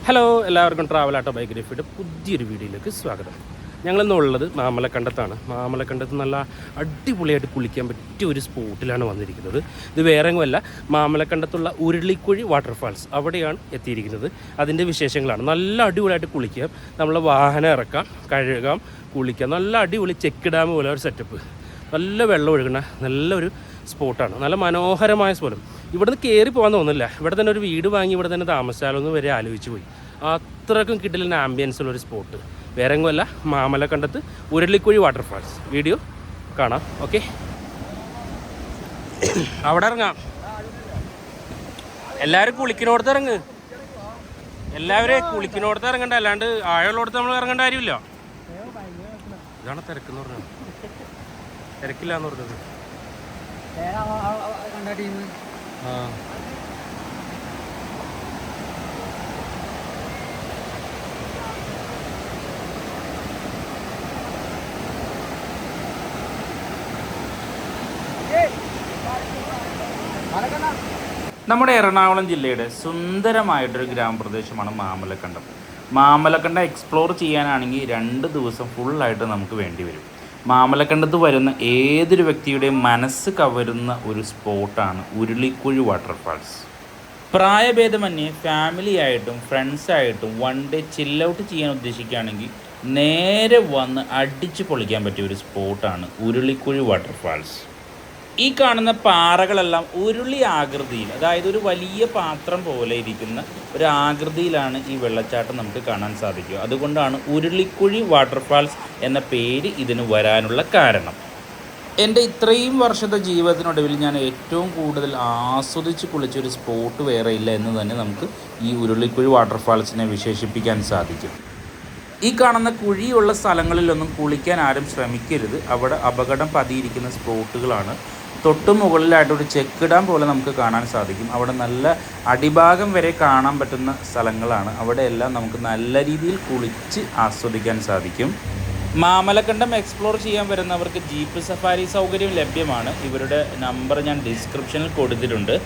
Hello, എല്ലാവർക്കും travel ആട്ടോ ബയോഗ്രഫിയുടെ പുതിയൊരു വീഡിയോയിലേക്ക് സ്വാഗതം. ഞങ്ങളിന്നുള്ളത് മാമലക്കണ്ടത്താണ്. മാമലക്കണ്ടത്ത് നല്ല അടിപൊളിയായിട്ട് കുളിക്കാൻ പറ്റിയ ഒരു സ്പോട്ടിലാണ് വന്നിരിക്കുന്നത്. ഇത് വേറെ എങ്ങുമല്ല, മാമലക്കണ്ടത്തുള്ള ഉരുളിക്കുഴി വാട്ടർഫാൾസ്, അവിടെയാണ് എത്തിയിരിക്കുന്നത്. അതിൻ്റെ വിശേഷങ്ങളാണ്. നല്ല അടിപൊളിയായിട്ട് കുളിക്കാം, നമ്മളെ വാഹനം ഇറക്കാം, കഴുകാം, കുളിക്കാം. നല്ല അടിപൊളി ചെക്ക് ഡാം പോലെ ഒരു സെറ്റപ്പ്, നല്ല വെള്ളം ഒഴുകുന്ന നല്ലൊരു സ്പോട്ടാണ്. നല്ല മനോഹരമായ സ്ഥലം. ഇവിടുന്ന് കയറി പോകാൻ തോന്നുന്നില്ല. ഇവിടെ തന്നെ ഒരു വീട് വാങ്ങി ഇവിടെ തന്നെ താമസിച്ചാലൊന്ന് വരെ ആലോചിച്ച് പോയി. അത്രക്കും കിട്ടില്ല ആംബിയൻസ് ഉള്ളൊരു സ്പോട്ട്. വേറെ എങ്ങുമല്ല, മാമലക്കണ്ടത്ത് ഉരുളിക്കുഴി വാട്ടർഫാൾസ്. വീഡിയോ കാണാം. ഓക്കെ, അവിടെ ഇറങ്ങാം. എല്ലാവരും കുളിക്കിനോടത്ത് ഇറങ്ങ്. എല്ലാവരും കുളിക്കിനോടത്ത് ഇറങ്ങണ്ട, അല്ലാണ്ട് ആഴമുള്ളടത്ത് നമ്മൾ ഇറങ്ങേണ്ട കാര്യമില്ല. ഇതാണ് തിരക്കെന്ന് പറഞ്ഞത്. തിരക്കില്ല എന്ന് പറഞ്ഞത്. നമ്മുടെ എറണാകുളം ജില്ലയുടെ സുന്ദരമായിട്ടൊരു ഗ്രാമപ്രദേശമാണ് മാമലക്കണ്ടം. മാമലക്കണ്ടം എക്സ്പ്ലോർ ചെയ്യാനാണെങ്കിൽ 2 ദിവസം ഫുള്ളായിട്ട് നമുക്ക് വേണ്ടി വരും. മാമലക്കണ്ടത്ത് വരുന്ന ഏതൊരു വ്യക്തിയുടെയും മനസ്സ് കവരുന്ന ഒരു സ്പോട്ടാണ് ഉരുളിക്കുഴി വാട്ടർഫാൾസ്. പ്രായഭേദമന്യേ ഫാമിലി ആയിട്ടും ഫ്രണ്ട്സായിട്ടും 1 ഡേ ചില്ലൗട്ട് ചെയ്യാൻ ഉദ്ദേശിക്കുകയാണെങ്കിൽ നേരെ വന്ന് അടിച്ച് പൊളിക്കാൻ പറ്റിയ ഒരു സ്പോട്ടാണ് ഉരുളിക്കുഴി വാട്ടർഫാൾസ്. ഈ കാണുന്ന പാറകളെല്ലാം ഉരുളി ആകൃതിയിൽ, അതായത് ഒരു വലിയ പാത്രം പോലെ ഇരിക്കുന്ന ഒരു ആകൃതിയിലാണ് ഈ വെള്ളച്ചാട്ടം നമുക്ക് കാണാൻ സാധിക്കുക. അതുകൊണ്ടാണ് ഉരുളിക്കുഴി വാട്ടർഫാൾസ് എന്ന പേര് ഇതിന് വരാനുള്ള കാരണം. എൻ്റെ ഇത്രയും വർഷത്തെ ജീവിതത്തിനൊടുവിൽ ഞാൻ ഏറ്റവും കൂടുതൽ ആസ്വദിച്ച് കുളിച്ചൊരു സ്പോട്ട് വേറെ ഇല്ല എന്ന് തന്നെ നമുക്ക് ഈ ഉരുളിക്കുഴി വാട്ടർഫാൾസിനെ വിശേഷിപ്പിക്കാൻ സാധിക്കും. ഈ കാണുന്ന കുഴിയുള്ള സ്ഥലങ്ങളിലൊന്നും കുളിക്കാൻ ആരും ശ്രമിക്കരുത്. അവിടെ അപകടം പതിയിരിക്കുന്ന സ്പോട്ടുകളാണ്. തൊട്ടു മുകളിലായിട്ടൊരു ചെക്ക് ഡാം പോലെ നമുക്ക് കാണാൻ സാധിക്കും. അവിടെ നല്ല അടിഭാഗം വരെ കാണാൻ പറ്റുന്ന സ്ഥലങ്ങളാണ്. അവിടെയെല്ലാം നമുക്ക് നല്ല രീതിയിൽ കുളിച്ച് ആസ്വദിക്കാൻ സാധിക്കും. മാമലക്കണ്ടം എക്സ്പ്ലോർ ചെയ്യാൻ വരുന്നവർക്ക് ജീപ്പ് സഫാരി സൗകര്യം ലഭ്യമാണ്. ഇവരുടെ നമ്പർ ഞാൻ ഡിസ്ക്രിപ്ഷനിൽ കൊടുത്തിട്ടുണ്ട്.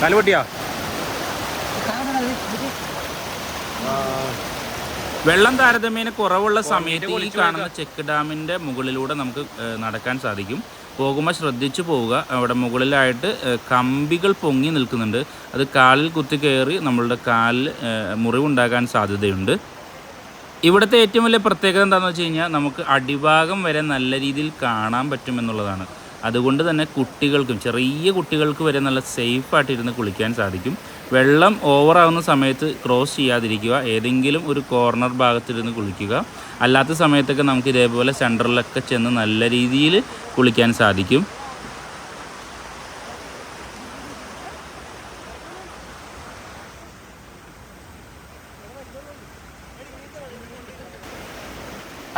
കാലുപൊട്ടിയാ? വെള്ളം താരതമ്യേന കുറവുള്ള സമയത്ത് ഈ കാണുന്ന ചെക്ക് ഡാമിൻ്റെ മുകളിലൂടെ നമുക്ക് നടക്കാൻ സാധിക്കും. പോകുമ്പോൾ ശ്രദ്ധിച്ചു പോവുക. അവിടെ മുകളിലായിട്ട് കമ്പികൾ പൊങ്ങി നിൽക്കുന്നുണ്ട്. അത് കാലിൽ കുത്തി കയറി നമ്മളുടെ കാലിൽ മുറിവുണ്ടാകാൻ സാധ്യതയുണ്ട്. ഇവിടുത്തെ ഏറ്റവും വലിയ പ്രത്യേകത എന്താണെന്ന് വെച്ച് കഴിഞ്ഞാൽ നമുക്ക് അടിഭാഗം വരെ നല്ല രീതിയിൽ കാണാൻ പറ്റുമെന്നുള്ളതാണ്. അതുകൊണ്ട് തന്നെ കുട്ടികൾക്കും, ചെറിയ കുട്ടികൾക്ക് വരെ നല്ല സേഫായിട്ടിരുന്ന് കുളിക്കാൻ സാധിക്കും. വെള്ളം ഓവറാവുന്ന സമയത്ത് ക്രോസ് ചെയ്യാതിരിക്കുക. ഏതെങ്കിലും ഒരു കോർണർ ഭാഗത്തിരുന്ന് കുളിക്കുക. അല്ലാത്ത സമയത്തൊക്കെ നമുക്ക് ഇതേപോലെ സെൻറ്ററിലൊക്കെ ചെന്ന് നല്ല രീതിയിൽ കുളിക്കാൻ സാധിക്കും.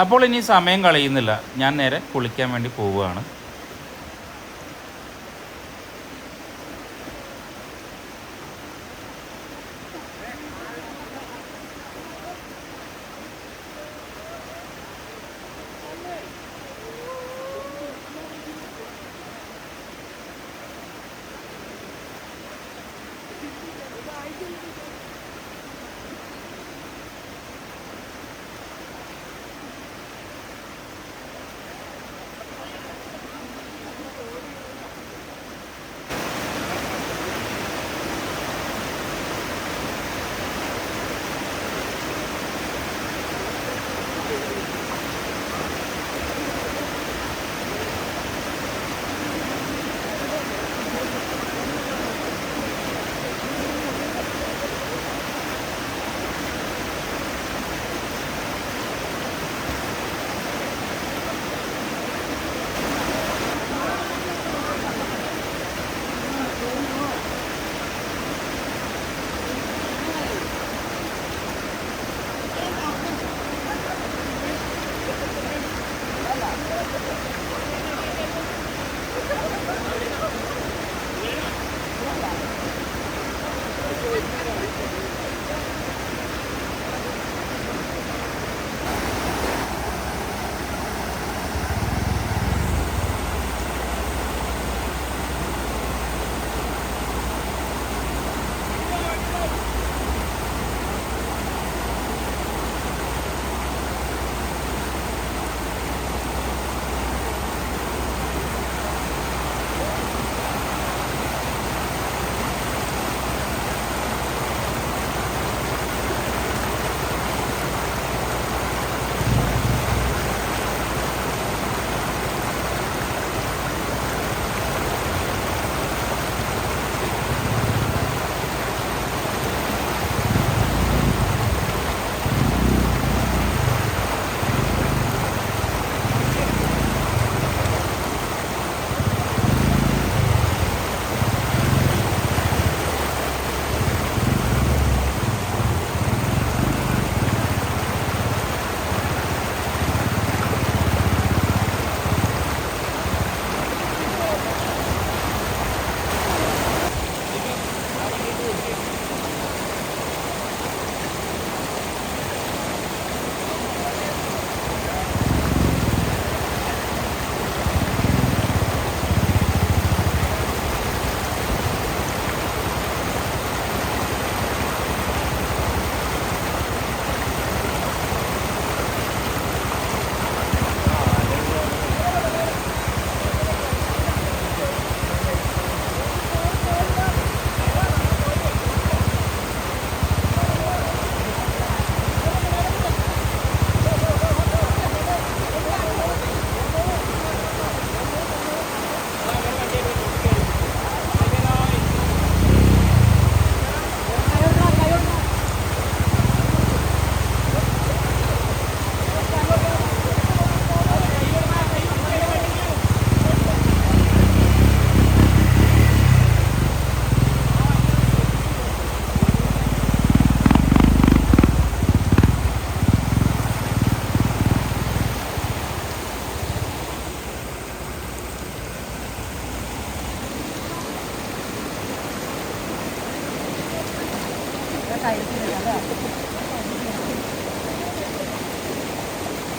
അപ്പോൾ ഇനി സമയം കളയുന്നില്ല, ഞാൻ നേരെ കുളിക്കാൻ വേണ്ടി പോവുകയാണ്.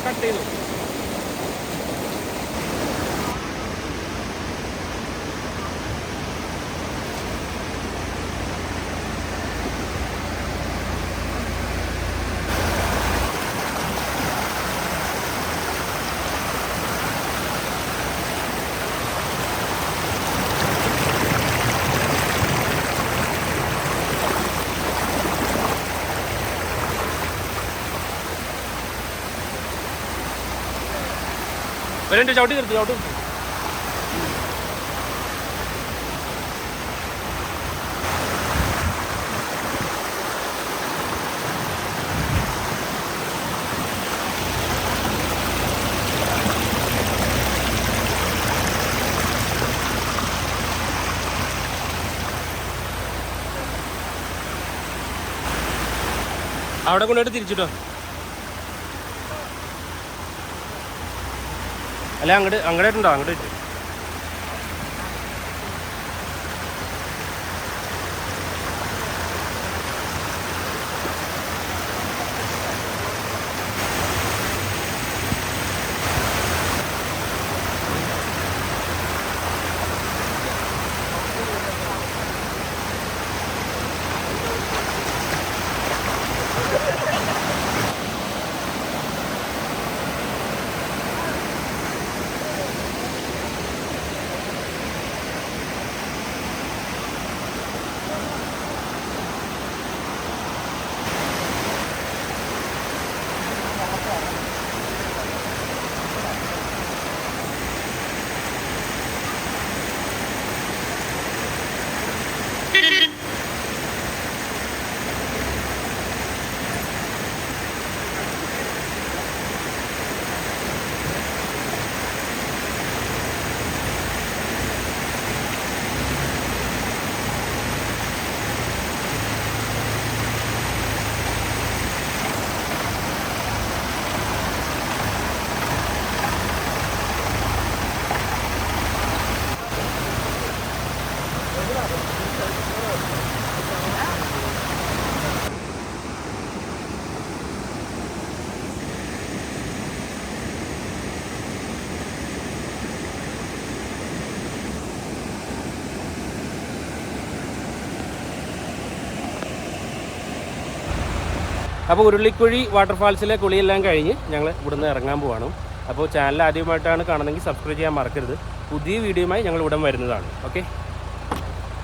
കട്ട് ചെയ്തു. വരണ്ട ചവിട്ടി നിർത്തി ചവിട്ടി. അവിടെ കൊണ്ടുപോയിട്ട് തിരിച്ചിട്ടോ. അല്ല അങ്ങോട്ടായിട്ടുണ്ടോ? അങ്ങോട്ട് വെച്ചു. അപ്പോൾ ഉരുളിക്കുഴി വാട്ടർഫാൾസിലെ കുളിയെല്ലാം കഴിഞ്ഞ് ഞങ്ങൾ ഇവിടുന്ന് ഇറങ്ങാൻ പോവാണ്. അപ്പോൾ ചാനൽ ആദ്യമായിട്ടാണ് കാണുന്നതെങ്കിൽ സബ്സ്ക്രൈബ് ചെയ്യാൻ മറക്കരുത്. പുതിയ വീഡിയോയുമായി ഞങ്ങൾ ഉടൻ വരുന്നതാണ്. ഓക്കെ.